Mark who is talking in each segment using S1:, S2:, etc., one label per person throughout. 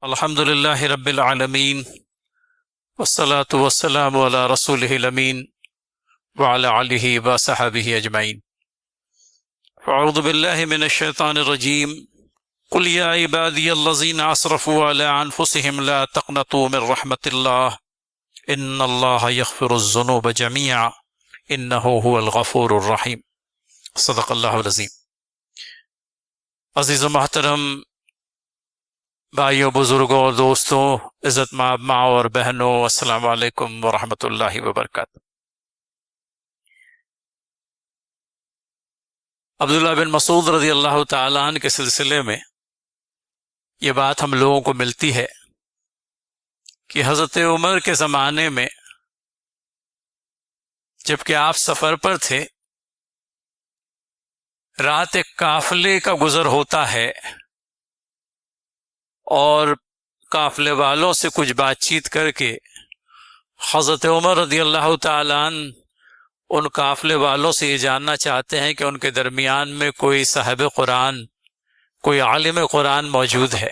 S1: الحمد للہ رب العالمین والصلاة والسلام علی رسولہ الامین وعلی آلہ وصحبہ اجمعین۔ اعوذ باللہ من الشیطان الرجیم۔ قل یا عبادی الذین اسرفوا علی انفسہم لا تقنطوا من رحمت اللہ ان اللہ یغفر الذنوب جميعا انہ هو الغفور الرحیم۔ صدق اللہ العظیم۔ عزیز و محترم بھائیوں، بزرگوں اور دوستوں، عزت مآب ماں اور بہنوں، السلام علیکم ورحمۃ اللہ وبرکاتہ۔ عبداللہ بن مسعود رضی اللہ تعالیٰ عنہ کے سلسلے میں یہ بات ہم لوگوں کو ملتی ہے کہ حضرت عمر کے زمانے میں جب کہ آپ سفر پر تھے، رات ایک قافلے کا گزر ہوتا ہے اور قافلے والوں سے کچھ بات چیت کر کے حضرت عمر رضی اللہ تعالیٰ عنہ ان قافلے والوں سے یہ جاننا چاہتے ہیں کہ ان کے درمیان میں کوئی صاحب قرآن، کوئی عالم قرآن موجود ہے۔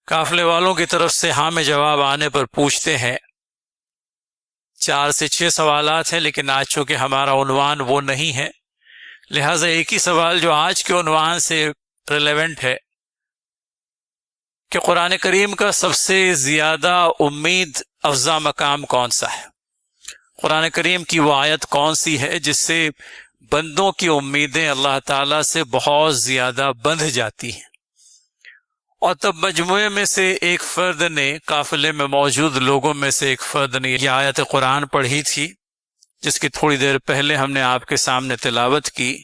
S1: قافلے والوں کی طرف سے ہاں میں جواب آنے پر پوچھتے ہیں۔ 4 سے 6 سوالات ہیں، لیکن آج چونکہ ہمارا عنوان وہ نہیں ہے، لہٰذا ایک ہی سوال جو آج کے عنوان سے ریلیونٹ ہے کہ قرآن کریم کا سب سے زیادہ امید افزا مقام کون سا ہے؟ قرآن کریم کی وہ آیت کون سی ہے جس سے بندوں کی امیدیں اللہ تعالیٰ سے بہت زیادہ بندھ جاتی ہیں؟ اور تب مجموعے میں سے ایک فرد نے، قافلے میں موجود لوگوں میں سے ایک فرد نے یہ آیت قرآن پڑھی تھی، جس کی تھوڑی دیر پہلے ہم نے آپ کے سامنے تلاوت کی۔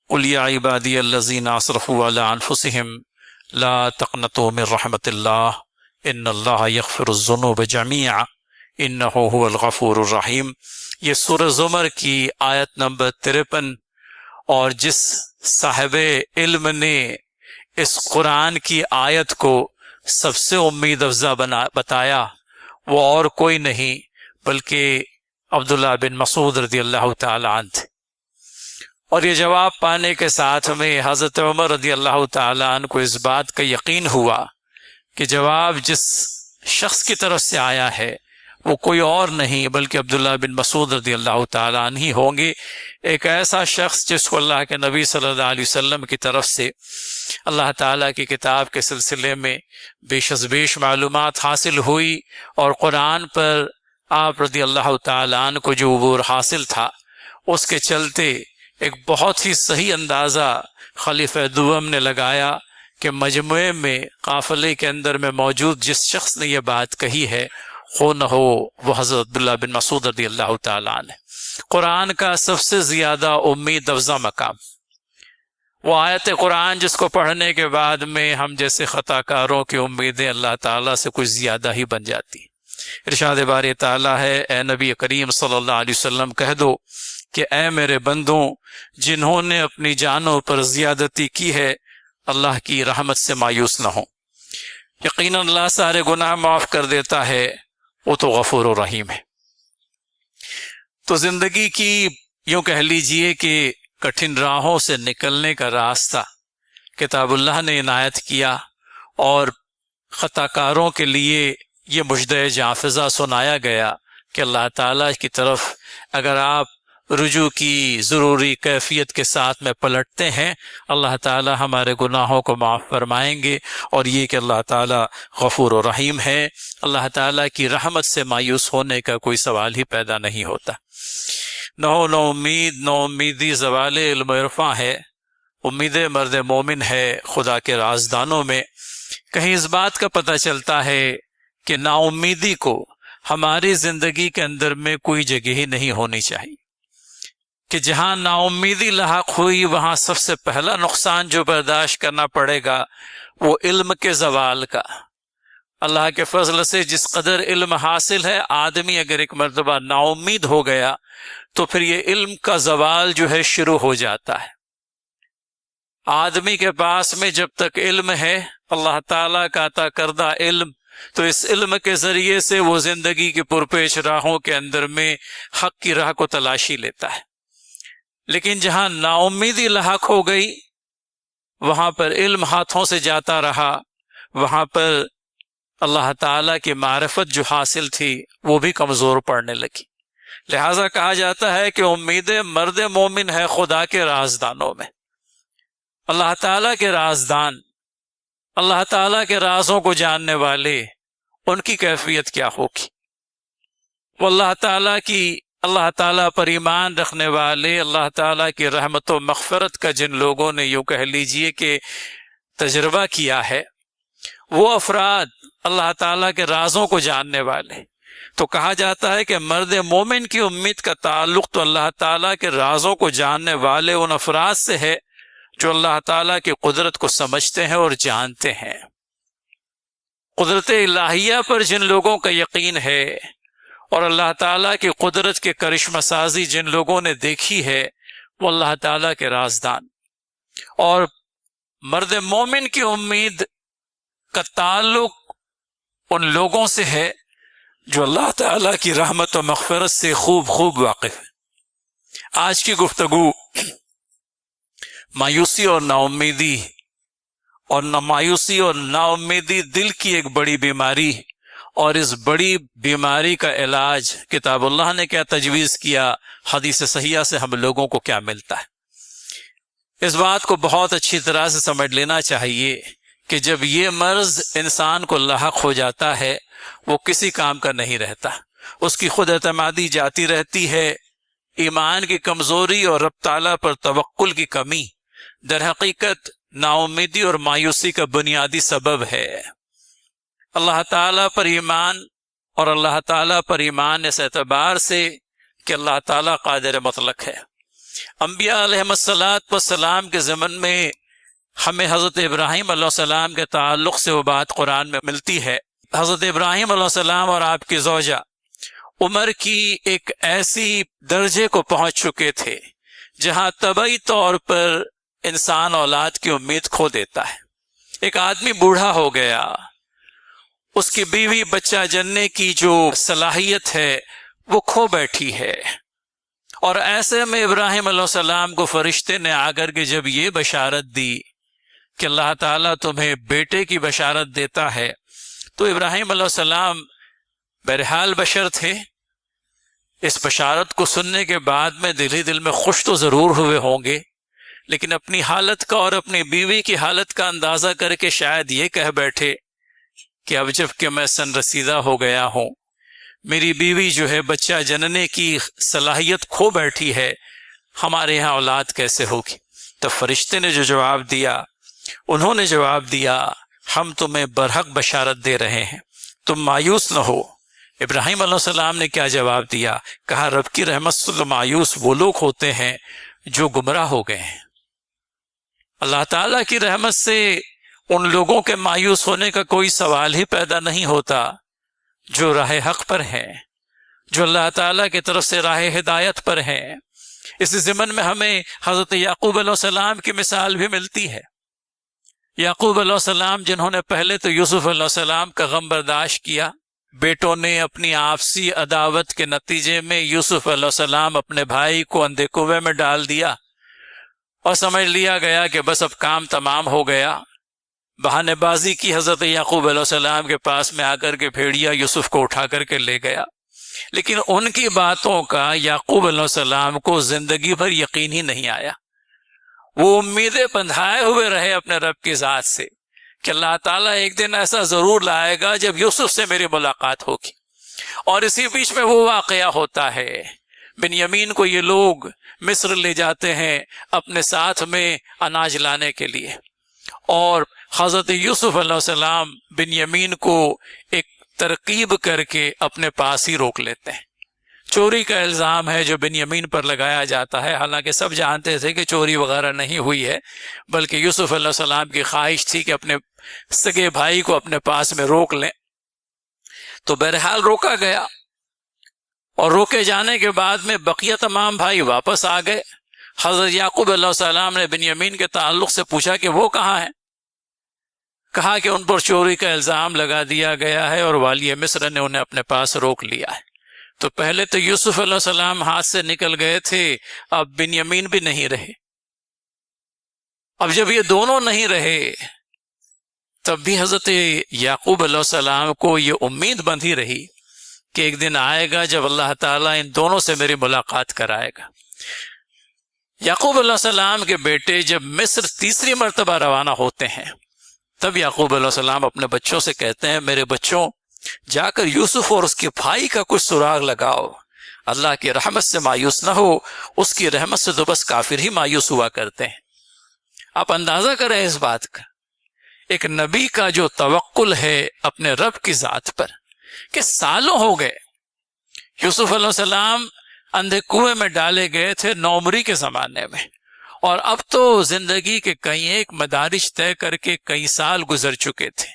S1: قل یا عبادی الذین اسرفوا علی انفسہم لا تقنطوا من رحمت اللہ ان اللہ یغفر الذنوب جميعا انہ هو الغفور الرحیم۔ یہ سورہ زمر کی آیت نمبر 53، اور جس صاحب علم نے اس قرآن کی آیت کو سب سے امید افزا بتایا وہ اور کوئی نہیں بلکہ عبداللہ بن مسعود رضی اللہ تعالی عنہ تھے۔ اور یہ جواب پانے کے ساتھ میں حضرت عمر رضی اللہ تعالیٰ عنہ کو اس بات کا یقین ہوا کہ جواب جس شخص کی طرف سے آیا ہے وہ کوئی اور نہیں بلکہ عبداللہ بن مسعود رضی اللہ تعالیٰ عنہ ہی ہوں گے، ایک ایسا شخص جس کو اللہ کے نبی صلی اللہ علیہ وسلم کی طرف سے اللہ تعالیٰ کی کتاب کے سلسلے میں بیش از بیش معلومات حاصل ہوئی، اور قرآن پر آپ رضی اللہ تعالیٰ عنہ کو جو عبور حاصل تھا اس کے چلتے ایک بہت ہی صحیح اندازہ خلیفہ دوم نے لگایا کہ مجموعے میں، قافلے کے اندر میں موجود جس شخص نے یہ بات کہی ہے ہو نہ ہو وہ حضرت عبداللہ بن مسعود رضی اللہ تعالیٰ عنہ۔ قرآن کا سب سے زیادہ امید افزا مقام، وہ آیت قرآن جس کو پڑھنے کے بعد میں ہم جیسے خطا کاروں کی امیدیں اللہ تعالیٰ سے کچھ زیادہ ہی بن جاتی۔ ارشاد باری تعالیٰ ہے، اے نبی کریم صلی اللہ علیہ وسلم کہہ دو کہ اے میرے بندوں، جنہوں نے اپنی جانوں پر زیادتی کی ہے اللہ کی رحمت سے مایوس نہ ہوں۔ یقیناً اللہ سارے گناہ معاف کر دیتا ہے، وہ تو غفور و رحیم ہے۔ تو زندگی کی یوں کہہ لیجئے کہ کٹھن راہوں سے نکلنے کا راستہ کتاب اللہ نے عنایت کیا، اور خطا کاروں کے لیے یہ مژدہ جافزہ سنایا گیا کہ اللہ تعالیٰ کی طرف اگر آپ رجوع کی ضروری کیفیت کے ساتھ میں پلٹتے ہیں، اللہ تعالی ہمارے گناہوں کو معاف فرمائیں گے، اور یہ کہ اللہ تعالی غفور و رحیم ہے۔ اللہ تعالی کی رحمت سے مایوس ہونے کا کوئی سوال ہی پیدا نہیں ہوتا۔ نو امیدی زوال علم و عرفاں ہے، امید مرد مومن ہے خدا کے رازدانوں میں۔ کہیں اس بات کا پتہ چلتا ہے کہ نا امیدی کو ہماری زندگی کے اندر میں کوئی جگہ ہی نہیں ہونی چاہیے، کہ جہاں نا امیدی لاحق ہوئی وہاں سب سے پہلا نقصان جو برداشت کرنا پڑے گا وہ علم کے زوال کا۔ اللہ کے فضل سے جس قدر علم حاصل ہے، آدمی اگر ایک مرتبہ نا امید ہو گیا تو پھر یہ علم کا زوال جو ہے شروع ہو جاتا ہے۔ آدمی کے پاس میں جب تک علم ہے، اللہ تعالیٰ کا عطا کردہ علم، تو اس علم کے ذریعے سے وہ زندگی کی پرپیش راہوں کے اندر میں حق کی راہ کو تلاشی لیتا ہے۔ لیکن جہاں نا امیدی لاحق ہو گئی وہاں پر علم ہاتھوں سے جاتا رہا، وہاں پر اللہ تعالیٰ کی معرفت جو حاصل تھی وہ بھی کمزور پڑنے لگی۔ لہٰذا کہا جاتا ہے کہ امید مرد مومن ہے خدا کے رازدانوں میں۔ اللہ تعالیٰ کے رازدان، اللہ تعالیٰ کے رازوں کو جاننے والے، ان کی کیفیت کیا ہوگی؟ وہ اللہ تعالیٰ پر ایمان رکھنے والے، اللہ تعالیٰ کی رحمت و مغفرت کا جن لوگوں نے یوں کہہ لیجئے کہ تجربہ کیا ہے، وہ افراد اللہ تعالیٰ کے رازوں کو جاننے والے۔ تو کہا جاتا ہے کہ مرد مومن کی امید کا تعلق تو اللہ تعالیٰ کے رازوں کو جاننے والے ان افراد سے ہے جو اللہ تعالیٰ کی قدرت کو سمجھتے ہیں اور جانتے ہیں۔ قدرت الہیہ پر جن لوگوں کا یقین ہے اور اللہ تعالیٰ کی قدرت کے کرشمہ سازی جن لوگوں نے دیکھی ہے، وہ اللہ تعالیٰ کے رازدان۔ اور مرد مومن کی امید کا تعلق ان لوگوں سے ہے جو اللہ تعالیٰ کی رحمت و مغفرت سے خوب واقف ہے۔ آج کی گفتگو مایوسی اور نا امیدی دل کی ایک بڑی بیماری، اور اس بڑی بیماری کا علاج کتاب اللہ نے کیا تجویز کیا، حدیث صحیحہ سے ہم لوگوں کو کیا ملتا ہے۔ اس بات کو بہت اچھی طرح سے سمجھ لینا چاہیے کہ جب یہ مرض انسان کو لاحق ہو جاتا ہے وہ کسی کام کا نہیں رہتا، اس کی خود اعتمادی جاتی رہتی ہے، ایمان کی کمزوری اور رب تعالیٰ پر توکل کی کمی در حقیقت نا امیدی اور مایوسی کا بنیادی سبب ہے۔ اللہ تعالیٰ پر ایمان، اور اللہ تعالیٰ پر ایمان اس اعتبار سے کہ اللہ تعالیٰ قادر مطلق ہے۔ انبیاء علیہ السلام کے زمن میں ہمیں حضرت ابراہیم علیہ السلام کے تعلق سے وہ بات قرآن میں ملتی ہے۔ حضرت ابراہیم علیہ السلام اور آپ کی زوجہ عمر کی ایک ایسی درجے کو پہنچ چکے تھے جہاں طبعی طور پر انسان اولاد کی امید کھو دیتا ہے۔ ایک آدمی بوڑھا ہو گیا، اس کی بیوی بچہ جننے کی جو صلاحیت ہے وہ کھو بیٹھی ہے، اور ایسے میں ابراہیم علیہ السلام کو فرشتے نے آ کر کے جب یہ بشارت دی کہ اللہ تعالیٰ تمہیں بیٹے کی بشارت دیتا ہے، تو ابراہیم علیہ السلام بہرحال بشر تھے، اس بشارت کو سننے کے بعد میں دل ہی دل میں خوش تو ضرور ہوئے ہوں گے، لیکن اپنی حالت کا اور اپنی بیوی کی حالت کا اندازہ کر کے شاید یہ کہہ بیٹھے کہ اب جب کہ میں سن رسیدہ ہو گیا ہوں، میری بیوی جو ہے بچہ جننے کی صلاحیت کھو بیٹھی ہے، ہمارے یہاں اولاد کیسے ہوگی؟ تو فرشتے نے جو جواب دیا، انہوں نے جواب دیا، ہم تمہیں برحق بشارت دے رہے ہیں، تم مایوس نہ ہو۔ ابراہیم علیہ السلام نے کیا جواب دیا؟ کہا رب کی رحمت سے مایوس وہ لوگ ہوتے ہیں جو گمراہ ہو گئے ہیں۔ اللہ تعالیٰ کی رحمت سے ان لوگوں کے مایوس ہونے کا کوئی سوال ہی پیدا نہیں ہوتا جو راہ حق پر ہیں، جو اللہ تعالیٰ کی طرف سے راہ ہدایت پر ہیں۔ اس ضمن میں ہمیں حضرت یعقوب علیہ السلام کی مثال بھی ملتی ہے۔ یعقوب علیہ السلام جنہوں نے پہلے تو یوسف علیہ السلام کا غم برداشت کیا، بیٹوں نے اپنی آپسی عداوت کے نتیجے میں یوسف علیہ السلام اپنے بھائی کو اندھے کنویں میں ڈال دیا اور سمجھ لیا گیا کہ بس اب کام تمام ہو گیا۔ بہانے بازی کی حضرت یعقوب علیہ السلام کے پاس میں آ کر کے بھیڑیا یوسف کو اٹھا کر کے لے گیا، لیکن ان کی باتوں کا یعقوب علیہ السلام کو زندگی بھر یقین ہی نہیں آیا۔ وہ امیدیں بندھائے ہوئے رہے اپنے رب کی ذات سے کہ اللہ تعالیٰ ایک دن ایسا ضرور لائے گا جب یوسف سے میری ملاقات ہوگی۔ اور اسی بیچ میں وہ واقعہ ہوتا ہے، بنیامین کو یہ لوگ مصر لے جاتے ہیں اپنے ساتھ میں اناج لانے کے لیے، اور حضرت یوسف علیہ السلام بنیامین کو ایک ترکیب کر کے اپنے پاس ہی روک لیتے ہیں۔ چوری کا الزام ہے جو بنیامین پر لگایا جاتا ہے، حالانکہ سب جانتے تھے کہ چوری وغیرہ نہیں ہوئی ہے، بلکہ یوسف علیہ السلام کی خواہش تھی کہ اپنے سگے بھائی کو اپنے پاس میں روک لیں۔ تو بہرحال روکا گیا، اور روکے جانے کے بعد میں بقیہ تمام بھائی واپس آ گئے۔ حضرت یعقوب علیہ السلام نے بنیامین کے تعلق سے پوچھا کہ وہ کہاں ہیں؟ کہا کہ ان پر چوری کا الزام لگا دیا گیا ہے اور والی مصر نے انہیں اپنے پاس روک لیا ہے۔ تو پہلے تو یوسف علیہ السلام ہاتھ سے نکل گئے تھے، اب بنیامین بھی نہیں رہے۔ اب جب یہ دونوں نہیں رہے تب بھی حضرت یعقوب علیہ السلام کو یہ امید بندھی رہی کہ ایک دن آئے گا جب اللہ تعالیٰ ان دونوں سے میری ملاقات کرائے گا۔ یعقوب علیہ السلام کے بیٹے جب مصر تیسری مرتبہ روانہ ہوتے ہیں تب یعقوب علیہ السلام اپنے بچوں سے کہتے ہیں، میرے بچوں، جا کر یوسف اور اس کے بھائی کا کچھ سراغ لگاؤ، اللہ کی رحمت سے مایوس نہ ہو، اس کی رحمت سے تو بس کافر ہی مایوس ہوا کرتے ہیں۔ آپ اندازہ کریں اس بات کا، ایک نبی کا جو توکل ہے اپنے رب کی ذات پر، کہ سالوں ہو گئے۔ یوسف علیہ السلام اندھے کنویں میں ڈالے گئے تھے نوعمری کے زمانے میں، اور اب تو زندگی کے کئی ایک مدارج طے کر کے کئی سال گزر چکے تھے،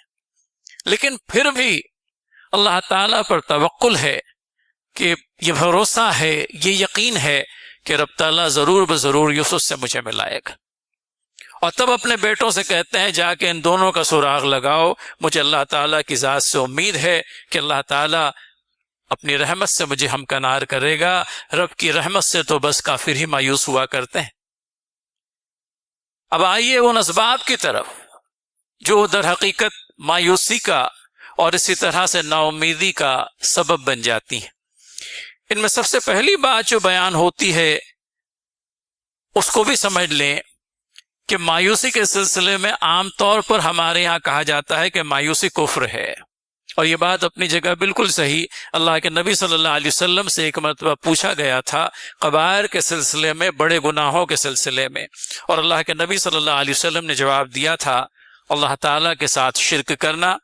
S1: لیکن پھر بھی اللہ تعالیٰ پر توکل ہے، کہ یہ بھروسہ ہے، یہ یقین ہے کہ رب تعالیٰ ضرور بضرور یوسف سے مجھے ملائے گا۔ اور تب اپنے بیٹوں سے کہتے ہیں، جا کے ان دونوں کا سراغ لگاؤ، مجھے اللہ تعالیٰ کی ذات سے امید ہے کہ اللہ تعالیٰ اپنی رحمت سے مجھے ہمکنار کرے گا، رب کی رحمت سے تو بس کافر ہی مایوس ہوا کرتے ہیں۔ اب آئیے ان اسباب کی طرف جو در حقیقت مایوسی کا اور اسی طرح سے نا امیدی کا سبب بن جاتی ہیں۔ ان میں سب سے پہلی بات جو بیان ہوتی ہے اس کو بھی سمجھ لیں کہ مایوسی کے سلسلے میں عام طور پر ہمارے یہاں کہا جاتا ہے کہ مایوسی کفر ہے، اور یہ بات اپنی جگہ بالکل صحیح۔ اللہ کے نبی صلی اللہ علیہ وسلم سے ایک مرتبہ پوچھا گیا تھا کبائر کے سلسلے میں، بڑے گناہوں کے سلسلے میں، اور اللہ کے نبی صلی اللہ علیہ وسلم نے جواب دیا تھا، اللہ تعالیٰ کے ساتھ شرک کرنا،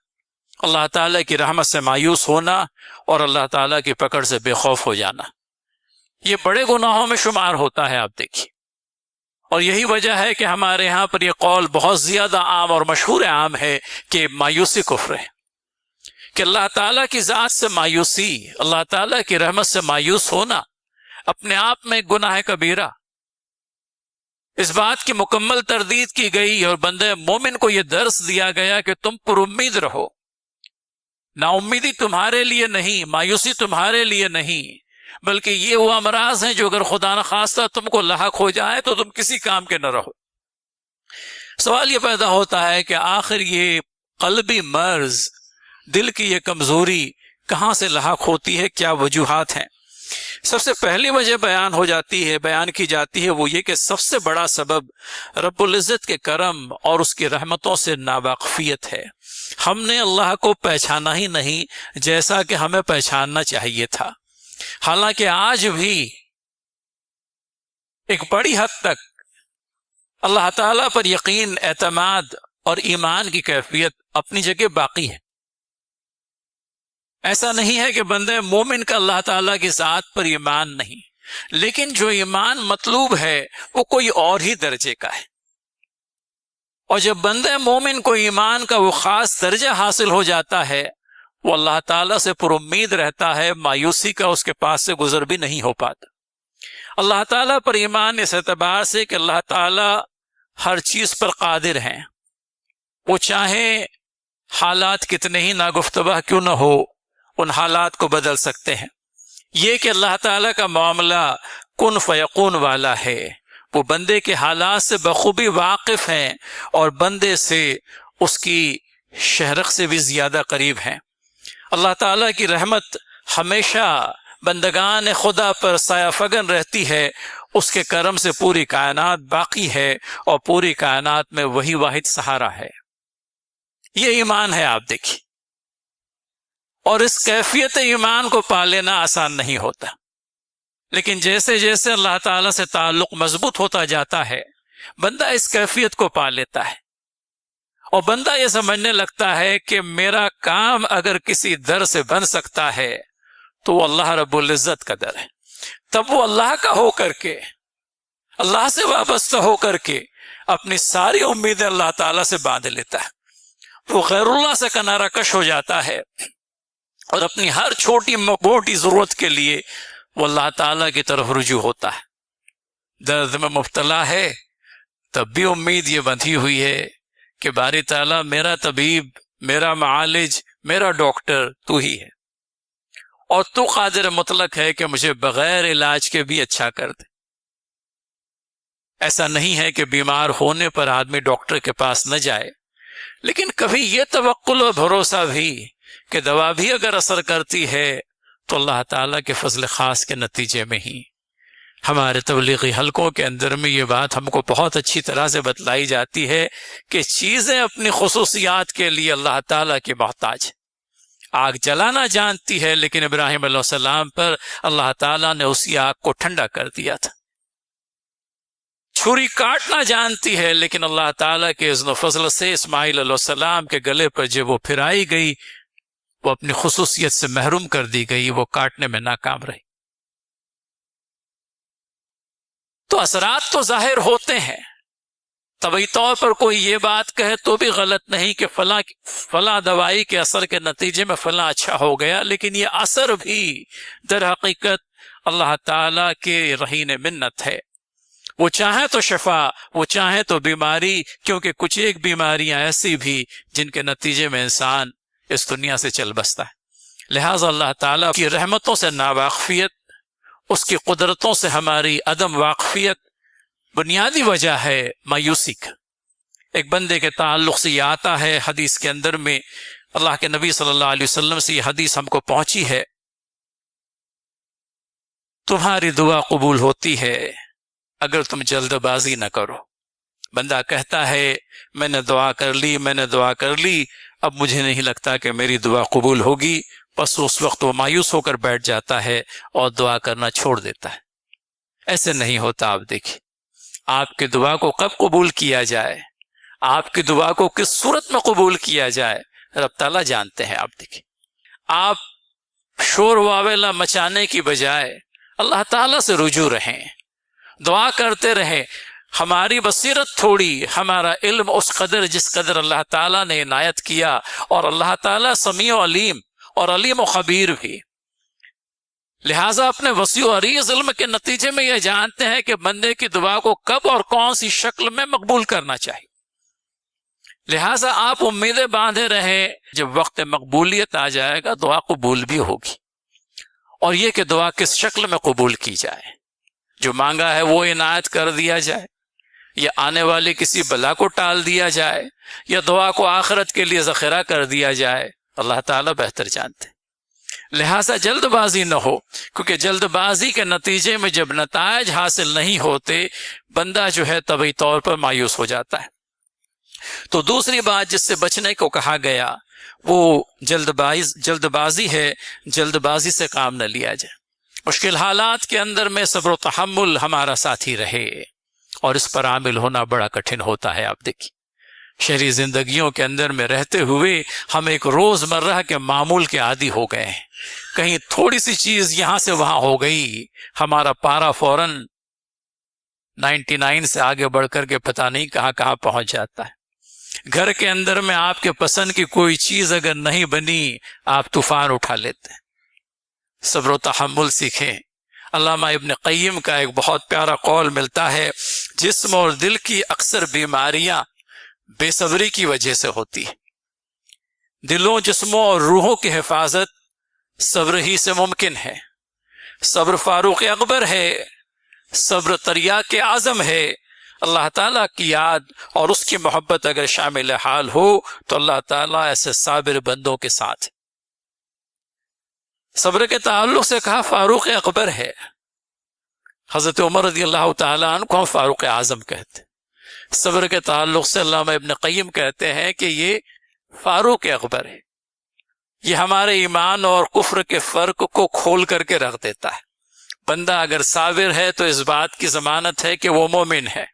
S1: اللہ تعالیٰ کی رحمت سے مایوس ہونا، اور اللہ تعالیٰ کی پکڑ سے بے خوف ہو جانا۔ یہ بڑے گناہوں میں شمار ہوتا ہے، آپ دیکھیے۔ اور یہی وجہ ہے کہ ہمارے ہاں پر یہ قول بہت زیادہ عام اور مشہور عام ہے کہ مایوسی کفر ہے، کہ اللہ تعالیٰ کی ذات سے مایوسی، اللہ تعالیٰ کی رحمت سے مایوس ہونا اپنے آپ میں ایک گناہ کبیرہ۔ اس بات کی مکمل تردید کی گئی اور بندے مومن کو یہ درس دیا گیا کہ تم پر امید رہو، نا امیدی تمہارے لیے نہیں، مایوسی تمہارے لیے نہیں، بلکہ یہ وہ امراض ہیں جو اگر خدا نخواستہ تم کو لاحق ہو جائے تو تم کسی کام کے نہ رہو۔ سوال یہ پیدا ہوتا ہے کہ آخر یہ قلبی مرض، دل کی یہ کمزوری کہاں سے لاحق ہوتی ہے، کیا وجوہات ہیں؟ سب سے پہلی وجہ بیان کی جاتی ہے وہ یہ کہ سب سے بڑا سبب رب العزت کے کرم اور اس کی رحمتوں سے ناواقفیت ہے۔ ہم نے اللہ کو پہچانا ہی نہیں جیسا کہ ہمیں پہچاننا چاہیے تھا، حالانکہ آج بھی ایک بڑی حد تک اللہ تعالیٰ پر یقین، اعتماد اور ایمان کی کیفیت اپنی جگہ باقی ہے۔ ایسا نہیں ہے کہ بندے مومن کا اللہ تعالیٰ کی ذات پر ایمان نہیں، لیکن جو ایمان مطلوب ہے وہ کوئی اور ہی درجے کا ہے۔ اور جب بندے مومن کو ایمان کا وہ خاص درجہ حاصل ہو جاتا ہے، وہ اللہ تعالیٰ سے پر امید رہتا ہے، مایوسی کا اس کے پاس سے گزر بھی نہیں ہو پاتا۔ اللہ تعالیٰ پر ایمان اس اعتبار سے کہ اللہ تعالیٰ ہر چیز پر قادر ہیں، وہ چاہے حالات کتنے ہی ناگفتبہ کیوں نہ ہو ان حالات کو بدل سکتے ہیں۔ یہ کہ اللہ تعالیٰ کا معاملہ کن فیکون والا ہے، وہ بندے کے حالات سے بخوبی واقف ہیں اور بندے سے اس کی شہرخ سے بھی زیادہ قریب ہیں۔ اللہ تعالیٰ کی رحمت ہمیشہ بندگان خدا پر سایہ فگن رہتی ہے، اس کے کرم سے پوری کائنات باقی ہے اور پوری کائنات میں وہی واحد سہارا ہے۔ یہ ایمان ہے، آپ دیکھیے، اور اس کیفیت ایمان کو پا لینا آسان نہیں ہوتا، لیکن جیسے جیسے اللہ تعالیٰ سے تعلق مضبوط ہوتا جاتا ہے بندہ اس کیفیت کو پا لیتا ہے، اور بندہ یہ سمجھنے لگتا ہے کہ میرا کام اگر کسی در سے بن سکتا ہے تو وہ اللہ رب العزت کا در ہے۔ تب وہ اللہ کا ہو کر کے، اللہ سے وابستہ ہو کر کے اپنی ساری امیدیں اللہ تعالیٰ سے باندھ لیتا ہے، وہ غیر اللہ سے کنارہ کش ہو جاتا ہے، اور اپنی ہر چھوٹی موٹی ضرورت کے لیے وہ اللہ تعالیٰ کی طرف رجوع ہوتا ہے۔ درد میں مبتلا ہے تب بھی امید یہ بندھی ہوئی ہے کہ باری تعالیٰ میرا طبیب، میرا معالج، میرا ڈاکٹر تو ہی ہے، اور تو قادر مطلق ہے کہ مجھے بغیر علاج کے بھی اچھا کر دے۔ ایسا نہیں ہے کہ بیمار ہونے پر آدمی ڈاکٹر کے پاس نہ جائے، لیکن کبھی یہ توقل و بھروسہ بھی کہ دوا بھی اگر اثر کرتی ہے تو اللہ تعالیٰ کے فضل خاص کے نتیجے میں ہی۔ ہمارے تبلیغی حلقوں کے اندر میں یہ بات ہم کو بہت اچھی طرح سے بتلائی جاتی ہے کہ چیزیں اپنی خصوصیات کے لیے اللہ تعالیٰ کی محتاج ہیں۔ آگ جلانا جانتی ہے، لیکن ابراہیم علیہ السلام پر اللہ تعالیٰ نے اسی آگ کو ٹھنڈا کر دیا تھا۔ چھری کاٹنا جانتی ہے، لیکن اللہ تعالیٰ کے اذن و فضل سے اسماعیل علیہ السلام کے گلے پر جب وہ پھرائی گئی، وہ اپنی خصوصیت سے محروم کر دی گئی، وہ کاٹنے میں ناکام رہی۔ تو اثرات تو ظاہر ہوتے ہیں، طبعی طور پر کوئی یہ بات کہے تو بھی غلط نہیں کہ فلاں دوائی کے اثر کے نتیجے میں فلاں اچھا ہو گیا، لیکن یہ اثر بھی در حقیقت اللہ تعالیٰ کے رہین منت ہے۔ وہ چاہیں تو شفا، وہ چاہیں تو بیماری، کیونکہ کچھ ایک بیماریاں ایسی بھی جن کے نتیجے میں انسان اس دنیا سے چل بستا ہے۔ لہٰذا اللہ تعالیٰ کی رحمتوں سے ناواقفیت، اس کی قدرتوں سے ہماری عدم واقفیت بنیادی وجہ ہے مایوسی کا۔ ایک بندے کے تعلق سے یہ آتا ہے حدیث کے اندر میں، اللہ کے نبی صلی اللہ علیہ وسلم سے یہ حدیث ہم کو پہنچی ہے، تمہاری دعا قبول ہوتی ہے اگر تم جلد بازی نہ کرو۔ بندہ کہتا ہے میں نے دعا کر لی، اب مجھے نہیں لگتا کہ میری دعا قبول ہوگی، بس اس وقت وہ مایوس ہو کر بیٹھ جاتا ہے اور دعا کرنا چھوڑ دیتا ہے۔ ایسے نہیں ہوتا۔ آپ دیکھیں آپ کی دعا کو کب قبول کیا جائے، آپ کی دعا کو کس صورت میں قبول کیا جائے، رب تعالیٰ جانتے ہیں۔ آپ دیکھیں، آپ شور واویلا مچانے کی بجائے اللہ تعالیٰ سے رجوع رہیں، دعا کرتے رہیں۔ ہماری بصیرت تھوڑی، ہمارا علم اس قدر جس قدر اللہ تعالیٰ نے عنایت کیا، اور اللہ تعالیٰ سمیع و علیم اور علیم و خبیر بھی، لہٰذا اپنے وسیع و عریض علم کے نتیجے میں یہ جانتے ہیں کہ بندے کی دعا کو کب اور کون سی شکل میں مقبول کرنا چاہیے۔ لہٰذا آپ امیدیں باندھے رہیں، جب وقت مقبولیت آ جائے گا دعا قبول بھی ہوگی، اور یہ کہ دعا کس شکل میں قبول کی جائے، جو مانگا ہے وہ عنایت کر دیا جائے، یا آنے والی کسی بلا کو ٹال دیا جائے، یا دعا کو آخرت کے لیے ذخیرہ کر دیا جائے، اللہ تعالیٰ بہتر جانتے ہیں۔ لہٰذا جلد بازی نہ ہو، کیونکہ جلد بازی کے نتیجے میں جب نتائج حاصل نہیں ہوتے، بندہ جو ہے طبعی طور پر مایوس ہو جاتا ہے۔ تو دوسری بات جس سے بچنے کو کہا گیا وہ جلد بازی ہے، جلد بازی سے کام نہ لیا جائے۔ مشکل حالات کے اندر میں صبر و تحمل ہمارا ساتھی رہے، اور اس پر عامل ہونا بڑا کٹھن ہوتا ہے۔ آپ دیکھیں شہری زندگیوں کے اندر میں رہتے ہوئے ہم ایک روزمرہ کے معمول کے عادی ہو گئے ہیں، کہیں تھوڑی سی چیز یہاں سے وہاں ہو گئی، ہمارا پارا فوراً 99 سے آگے بڑھ کر کے پتہ نہیں کہاں کہاں پہنچ جاتا ہے۔ گھر کے اندر میں آپ کے پسند کی کوئی چیز اگر نہیں بنی، آپ طوفان اٹھا لیتے ہیں۔ صبر و تحمل سیکھیں۔ علامہ ابن قیم کا ایک بہت پیارا قول ملتا ہے، جسم اور دل کی اکثر بیماریاں بے صبری کی وجہ سے ہوتی ہے، دلوں، جسموں اور روحوں کی حفاظت صبر ہی سے ممکن ہے۔ صبر فاروق اکبر ہے، صبر تریاق اعظم ہے۔ اللہ تعالیٰ کی یاد اور اس کی محبت اگر شامل حال ہو تو اللہ تعالیٰ ایسے صابر بندوں کے ساتھ۔ صبر کے تعلق سے کہا فاروق اکبر ہے، حضرت عمر رضی اللہ تعالیٰ عنہ کو ہم فاروق اعظم کہتے ہیں۔ صبر کے تعلق سے علامہ ابن قیم کہتے ہیں کہ یہ فاروق اکبر ہے، یہ ہمارے ایمان اور کفر کے فرق کو کھول کر کے رکھ دیتا ہے۔ بندہ اگر صابر ہے تو اس بات کی ضمانت ہے کہ وہ مومن ہے،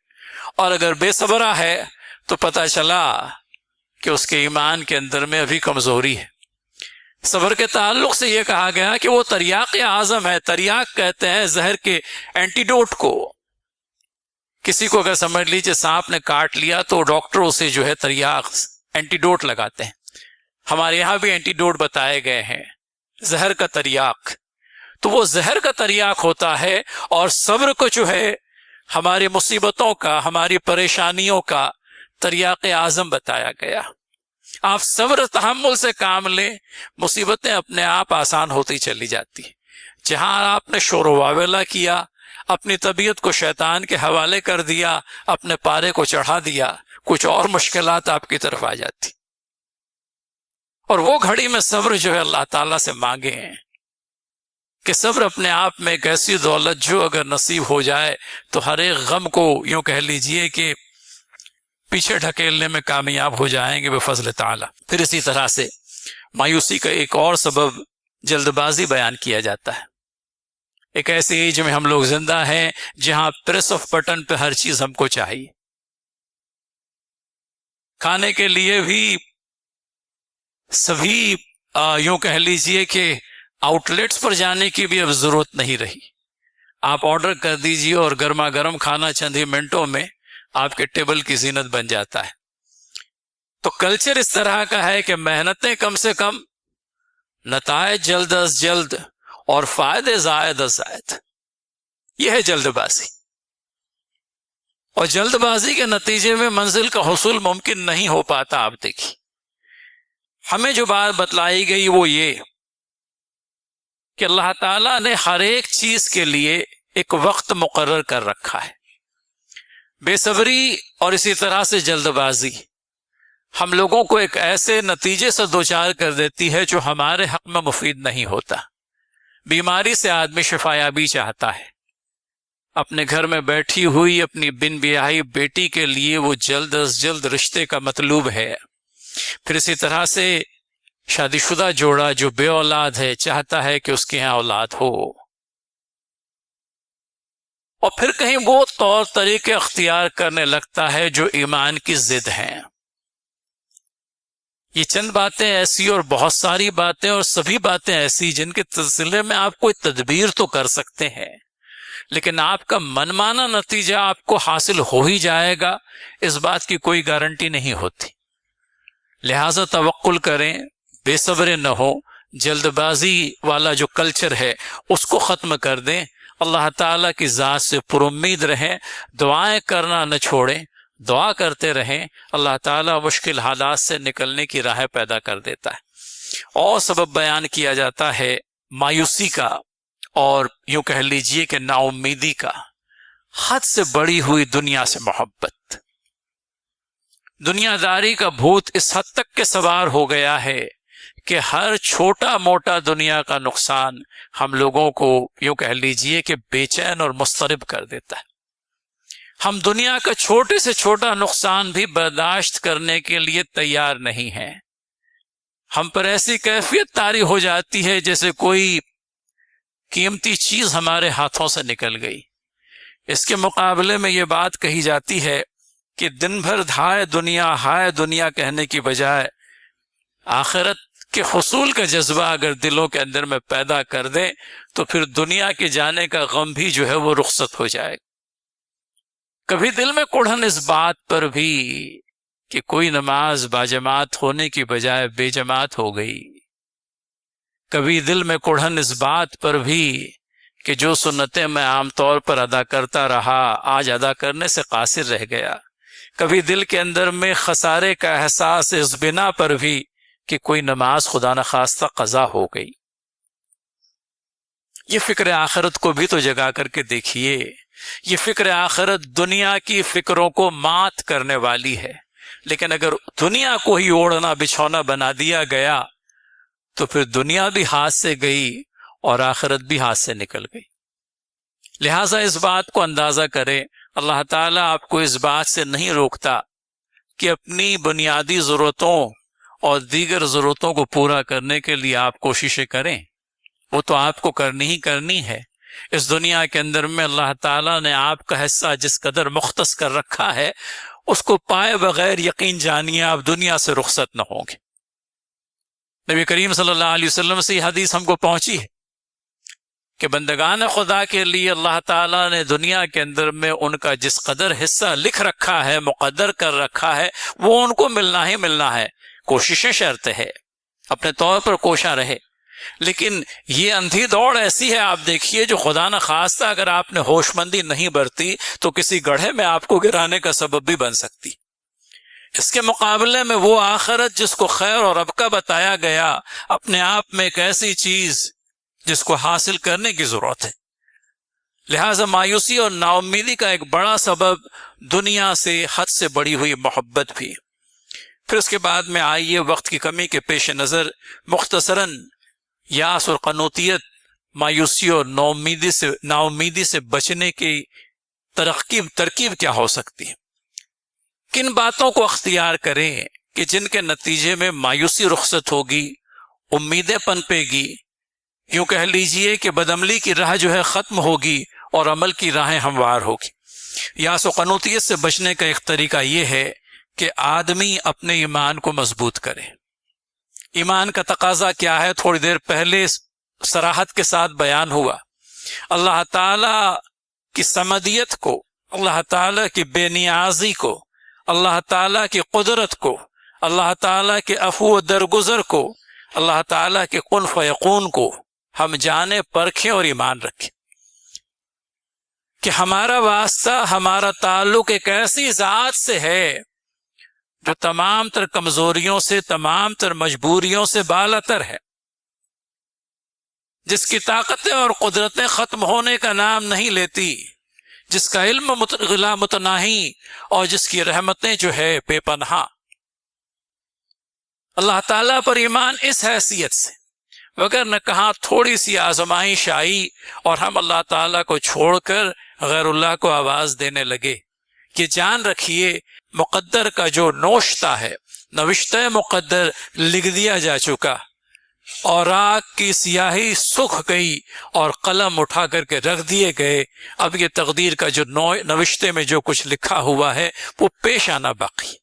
S1: اور اگر بے صبرہ ہے تو پتہ چلا کہ اس کے ایمان کے اندر میں ابھی کمزوری ہے۔ صبر کے تعلق سے یہ کہا گیا کہ وہ تریاق اعظم ہے۔ تریاق کہتے ہیں زہر کے اینٹیڈوٹ کو۔ کسی کو اگر سمجھ لیجیے سانپ نے کاٹ لیا تو ڈاکٹر اسے جو ہے تریاق اینٹیڈوٹ لگاتے ہیں۔ ہمارے یہاں بھی اینٹیڈوٹ بتائے گئے ہیں، زہر کا تریاق، تو وہ زہر کا تریاق ہوتا ہے، اور صبر کو جو ہے ہماری مصیبتوں کا، ہماری پریشانیوں کا تریاق اعظم بتایا گیا۔ آپ صبر تحمل سے کام لیں، مصیبتیں اپنے آپ آسان ہوتی چلی جاتی ہیں۔ جہاں آپ نے شور و واویلا کیا، اپنی طبیعت کو شیطان کے حوالے کر دیا، اپنے پارے کو چڑھا دیا، کچھ اور مشکلات آپ کی طرف آ جاتی۔ اور وہ گھڑی میں صبر جو ہے اللہ تعالیٰ سے مانگے ہیں کہ صبر اپنے آپ میں ایک ایسی دولت جو اگر نصیب ہو جائے تو ہر ایک غم کو یوں کہہ لیجئے کہ پیچھے ڈھکیلنے میں کامیاب ہو جائیں گے بفضل تعالیٰ۔ پھر اسی طرح سے مایوسی کا ایک اور سبب جلد بازی بیان کیا جاتا ہے۔ ایک ایسی ایج میں ہم لوگ زندہ ہیں جہاں پریس آف بٹن پہ ہر چیز ہم کو چاہیے، کھانے کے لیے بھی سبھی یوں کہہ لیجئے کہ آؤٹ لیٹس پر جانے کی بھی اب ضرورت نہیں رہی، آپ آرڈر کر دیجئے اور گرما گرم کھانا چند ہی منٹوں میں آپ کے ٹیبل کی زینت بن جاتا ہے۔ تو کلچر اس طرح کا ہے کہ محنتیں کم سے کم، نتائج جلد از جلد، اور فائدے زائد از زائد۔ یہ ہے جلد بازی، اور جلد بازی کے نتیجے میں منزل کا حصول ممکن نہیں ہو پاتا۔ آپ دیکھیے ہمیں جو بات بتلائی گئی وہ یہ کہ اللہ تعالیٰ نے ہر ایک چیز کے لیے ایک وقت مقرر کر رکھا ہے۔ بے صبری اور اسی طرح سے جلد بازی ہم لوگوں کو ایک ایسے نتیجے سے دوچار کر دیتی ہے جو ہمارے حق میں مفید نہیں ہوتا۔ بیماری سے آدمی شفایابی چاہتا ہے، اپنے گھر میں بیٹھی ہوئی اپنی بن بیاہی بیٹی کے لیے وہ جلد از جلد رشتے کا مطلوب ہے۔ پھر اسی طرح سے شادی شدہ جوڑا جو بے اولاد ہے چاہتا ہے کہ اس کے یہاں اولاد ہو، اور پھر کہیں وہ طور طریقے اختیار کرنے لگتا ہے جو ایمان کی ضد ہیں۔ یہ چند باتیں ایسی اور بہت ساری باتیں اور سبھی باتیں ایسی جن کے سلسلے میں آپ کوئی تدبیر تو کر سکتے ہیں، لیکن آپ کا منمانا نتیجہ آپ کو حاصل ہو ہی جائے گا اس بات کی کوئی گارنٹی نہیں ہوتی۔ لہذا توکل کریں، بے صبر نہ ہو، جلد بازی والا جو کلچر ہے اس کو ختم کر دیں، اللہ تعالیٰ کی ذات سے پر امید رہیں، دعائیں کرنا نہ چھوڑیں، دعا کرتے رہیں، اللہ تعالیٰ مشکل حالات سے نکلنے کی راہ پیدا کر دیتا ہے۔ اور سبب بیان کیا جاتا ہے مایوسی کا، اور یوں کہہ لیجئے کہ نا امیدی کا، حد سے بڑی ہوئی دنیا سے محبت۔ دنیا داری کا بھوت اس حد تک کے سوار ہو گیا ہے کہ ہر چھوٹا موٹا دنیا کا نقصان ہم لوگوں کو یوں کہہ لیجئے کہ بے چین اور مضطرب کر دیتا ہے۔ ہم دنیا کا چھوٹے سے چھوٹا نقصان بھی برداشت کرنے کے لیے تیار نہیں ہیں۔ ہم پر ایسی کیفیت طاری ہو جاتی ہے جیسے کوئی قیمتی چیز ہمارے ہاتھوں سے نکل گئی۔ اس کے مقابلے میں یہ بات کہی جاتی ہے کہ دن بھر ہائے دنیا کہنے کی بجائے آخرت کے حصول کا جذبہ اگر دلوں کے اندر میں پیدا کر دیں تو پھر دنیا کے جانے کا غم بھی جو ہے وہ رخصت ہو جائے۔ کبھی دل میں کڑھن اس بات پر بھی کہ کوئی نماز باجماعت ہونے کی بجائے بے جماعت ہو گئی، کبھی دل میں کڑھن اس بات پر بھی کہ جو سنتیں میں عام طور پر ادا کرتا رہا آج ادا کرنے سے قاصر رہ گیا، کبھی دل کے اندر میں خسارے کا احساس اس بنا پر بھی کہ کوئی نماز خدا نخواستہ قضا ہو گئی۔ یہ فکر آخرت کو بھی تو جگا کر کے دیکھیے۔ یہ فکر آخرت دنیا کی فکروں کو مات کرنے والی ہے، لیکن اگر دنیا کو ہی اوڑھنا بچھونا بنا دیا گیا تو پھر دنیا بھی ہاتھ سے گئی اور آخرت بھی ہاتھ سے نکل گئی۔ لہٰذا اس بات کو اندازہ کریں، اللہ تعالیٰ آپ کو اس بات سے نہیں روکتا کہ اپنی بنیادی ضرورتوں اور دیگر ضرورتوں کو پورا کرنے کے لیے آپ کوششیں کریں، وہ تو آپ کو کرنی ہی کرنی ہے۔ اس دنیا کے اندر میں اللہ تعالیٰ نے آپ کا حصہ جس قدر مختص کر رکھا ہے اس کو پائے بغیر یقین جانیے آپ دنیا سے رخصت نہ ہوں گے۔ نبی کریم صلی اللہ علیہ وسلم سے یہ حدیث ہم کو پہنچی ہے کہ بندگان خدا کے لیے اللہ تعالیٰ نے دنیا کے اندر میں ان کا جس قدر حصہ لکھ رکھا ہے، مقدر کر رکھا ہے، وہ ان کو ملنا ہی ملنا ہے۔ کوششیں شرط ہے، اپنے طور پر کوشاں رہے، لیکن یہ اندھی دوڑ ایسی ہے، آپ دیکھیے، جو خدا نخواستہ اگر آپ نے ہوش مندی نہیں برتی تو کسی گڑھے میں آپ کو گرانے کا سبب بھی بن سکتی۔ اس کے مقابلے میں وہ آخرت جس کو خیر اور ربقہ بتایا گیا، اپنے آپ میں ایک ایسی چیز جس کو حاصل کرنے کی ضرورت ہے۔ لہٰذا مایوسی اور نا امیدی کا ایک بڑا سبب دنیا سے حد سے بڑی ہوئی محبت بھی۔ پھر اس کے بعد میں آئیے وقت کی کمی کے پیش نظر مختصراً یاس اور قنوطیت، مایوسی اور ناامیدی سے بچنے کی ترکیب کیا ہو سکتی ہے، کن باتوں کو اختیار کریں کہ جن کے نتیجے میں مایوسی رخصت ہوگی، امیدیں پنپے گی، یوں کہہ لیجئے کہ بدعملی کی راہ جو ہے ختم ہوگی اور عمل کی راہیں ہموار ہوگی۔ یاس و قنوطیت سے بچنے کا ایک طریقہ یہ ہے کہ آدمی اپنے ایمان کو مضبوط کرے۔ ایمان کا تقاضا کیا ہے؟ تھوڑی دیر پہلے صراحت کے ساتھ بیان ہوا۔ اللہ تعالی کی صمدیت کو، اللہ تعالی کی بے نیازی کو، اللہ تعالی کی قدرت کو، اللہ تعالی کے عفو و درگزر کو، اللہ تعالی کے کن فیکون کو ہم جانے، پرکھیں اور ایمان رکھیں کہ ہمارا واسطہ، ہمارا تعلق ایک ایسی ذات سے ہے جو تمام تر کمزوریوں سے، تمام تر مجبوریوں سے بالاتر ہے، جس کی طاقتیں اور قدرتیں ختم ہونے کا نام نہیں لیتی، جس کا علم غلا متناہی اور جس کی رحمتیں جو ہے بے پناہ۔ اللہ تعالیٰ پر ایمان اس حیثیت سے، وگر نہ کہاں تھوڑی سی آزمائش آئی اور ہم اللہ تعالیٰ کو چھوڑ کر غیر اللہ کو آواز دینے لگے کہ جان رکھیے مقدر کا جو نوشتہ ہے، نوشتہ مقدر لکھ دیا جا چکا، اور آگ کی سیاہی سکھ گئی اور قلم اٹھا کر کے رکھ دیے گئے۔ اب یہ تقدیر کا جو نوشتے میں جو کچھ لکھا ہوا ہے وہ پیش آنا باقی،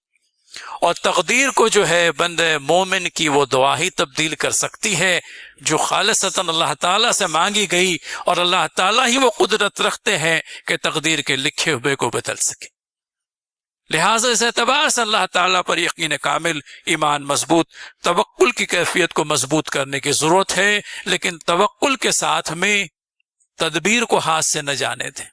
S1: اور تقدیر کو جو ہے بندے مومن کی وہ دعا ہی تبدیل کر سکتی ہے جو خالصتاً اللہ تعالیٰ سے مانگی گئی، اور اللہ تعالیٰ ہی وہ قدرت رکھتے ہیں کہ تقدیر کے لکھے ہوئے کو بدل سکے۔ لہٰذا اس اعتبار سے اللہ تعالیٰ پر یقین کامل، ایمان مضبوط، توکل کی کیفیت کو مضبوط کرنے کی ضرورت ہے، لیکن توکل کے ساتھ میں تدبیر کو ہاتھ سے نہ جانے دیں۔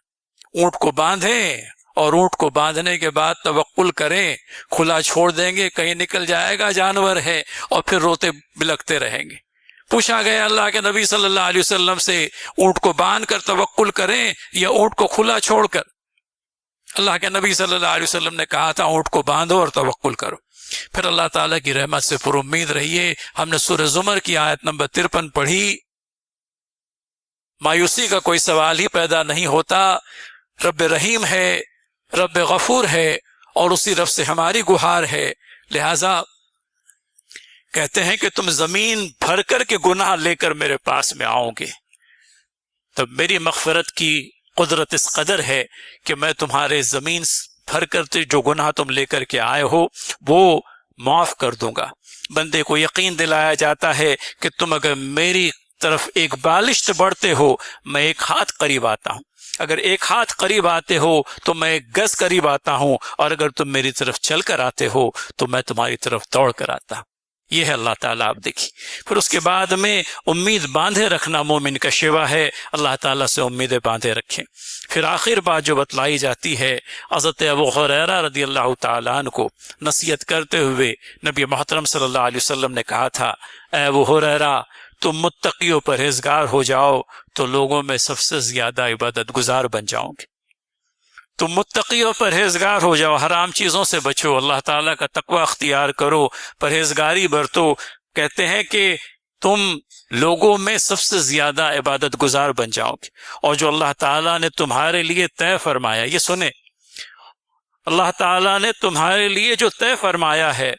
S1: اونٹ کو باندھیں اور اونٹ کو باندھنے کے بعد توکل کریں، کھلا چھوڑ دیں گے کہیں نکل جائے گا، جانور ہے، اور پھر روتے بلکتے رہیں گے۔ پوچھا گیا اللہ کے نبی صلی اللہ علیہ وسلم سے، اونٹ کو باندھ کر توکل کریں یا اونٹ کو کھلا چھوڑ کر؟ اللہ کے نبی صلی اللہ علیہ وسلم نے کہا تھا اونٹ کو باندھو اور توکل کرو۔ پھر اللہ تعالیٰ کی رحمت سے پر امید رہیے۔ ہم نے سورہ زمر کی آیت نمبر 53 پڑھی، مایوسی کا کوئی سوال ہی پیدا نہیں ہوتا۔ رب رحیم ہے، رب غفور ہے، اور اسی رب سے ہماری گہار ہے، لہذا کہتے ہیں کہ تم زمین بھر کر کے گناہ لے کر میرے پاس میں آؤ گے، تب میری مغفرت کی قدرت اس قدر ہے کہ میں تمہارے زمین بھر کر جو گناہ تم لے کر کے آئے ہو وہ معاف کر دوں گا۔ بندے کو یقین دلایا جاتا ہے کہ تم اگر میری طرف ایک بالشت بڑھتے ہو میں ایک ہاتھ قریب آتا ہوں، اگر ایک ہاتھ قریب آتے ہو تو میں ایک گز قریب آتا ہوں، اور اگر تم میری طرف چل کر آتے ہو تو میں تمہاری طرف دوڑ کر آتا ہوں۔ یہ ہے اللہ تعالیٰ، آپ دیکھیے۔ پھر اس کے بعد میں امید باندھے رکھنا مومن کا شیوا ہے، اللہ تعالیٰ سے امیدیں باندھے رکھیں۔ پھر آخر بات جو بتلائی جاتی ہے، حضرت ابو ہریرہ رضی اللہ تعالیٰ عنہ کو نصیحت کرتے ہوئے نبی محترم صلی اللہ علیہ وسلم نے کہا تھا، اے ابو ہریرہ تم متقی و پرہیزگار ہو جاؤ تو لوگوں میں سب سے زیادہ عبادت گزار بن جاؤ گے۔ تم متقی و پرہیزگار ہو جاؤ، حرام چیزوں سے بچو، اللہ تعالیٰ کا تقوی اختیار کرو، پرہیزگاری برتو۔ کہتے ہیں کہ تم لوگوں میں سب سے زیادہ عبادت گزار بن جاؤ گے، اور جو اللہ تعالیٰ نے تمہارے لیے طے فرمایا، یہ سنیں، اللہ تعالیٰ نے تمہارے لیے جو طے فرمایا ہے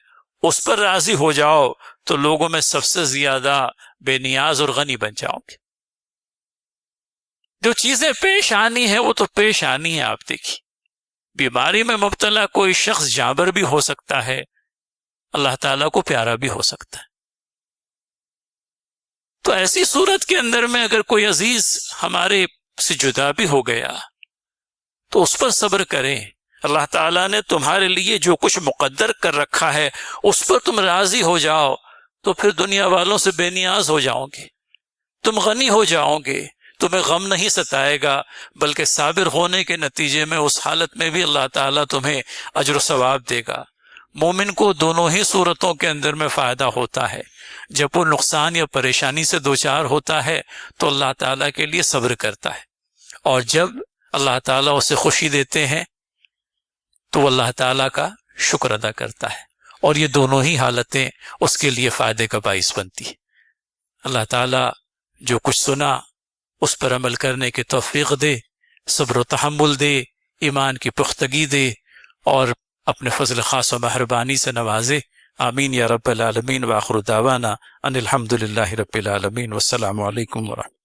S1: اس پر راضی ہو جاؤ تو لوگوں میں سب سے زیادہ بے نیاز اور غنی بن جاؤ گے۔ جو چیزیں پیش آنی ہیں وہ تو پیش آنی ہے، آپ دیکھیے، بیماری میں مبتلا کوئی شخص جانبر بھی ہو سکتا ہے، اللہ تعالیٰ کو پیارا بھی ہو سکتا ہے۔ تو ایسی صورت کے اندر میں اگر کوئی عزیز ہمارے سے جدا بھی ہو گیا تو اس پر صبر کریں، اللہ تعالیٰ نے تمہارے لیے جو کچھ مقدر کر رکھا ہے اس پر تم راضی ہو جاؤ تو پھر دنیا والوں سے بے نیاز ہو جاؤ گے، تم غنی ہو جاؤ گے، تمہیں غم نہیں ستائے گا، بلکہ صابر ہونے کے نتیجے میں اس حالت میں بھی اللہ تعالیٰ تمہیں اجر و ثواب دے گا۔ مومن کو دونوں ہی صورتوں کے اندر میں فائدہ ہوتا ہے، جب وہ نقصان یا پریشانی سے دوچار ہوتا ہے تو اللہ تعالیٰ کے لیے صبر کرتا ہے، اور جب اللہ تعالیٰ اسے خوشی دیتے ہیں تو وہ اللہ تعالیٰ کا شکر ادا کرتا ہے، اور یہ دونوں ہی حالتیں اس کے لیے فائدے کا باعث بنتی ہے۔ اللہ تعالیٰ جو کچھ سنا اس پر عمل کرنے کی توفیق دے، صبر و تحمل دے، ایمان کی پختگی دے، اور اپنے فضل خاص و مہربانی سے نوازے۔ آمین یا رب العالمین۔ وآخر دعوانا ان الحمد للہ رب العالمین۔ والسلام علیکم ورحمۃ اللہ۔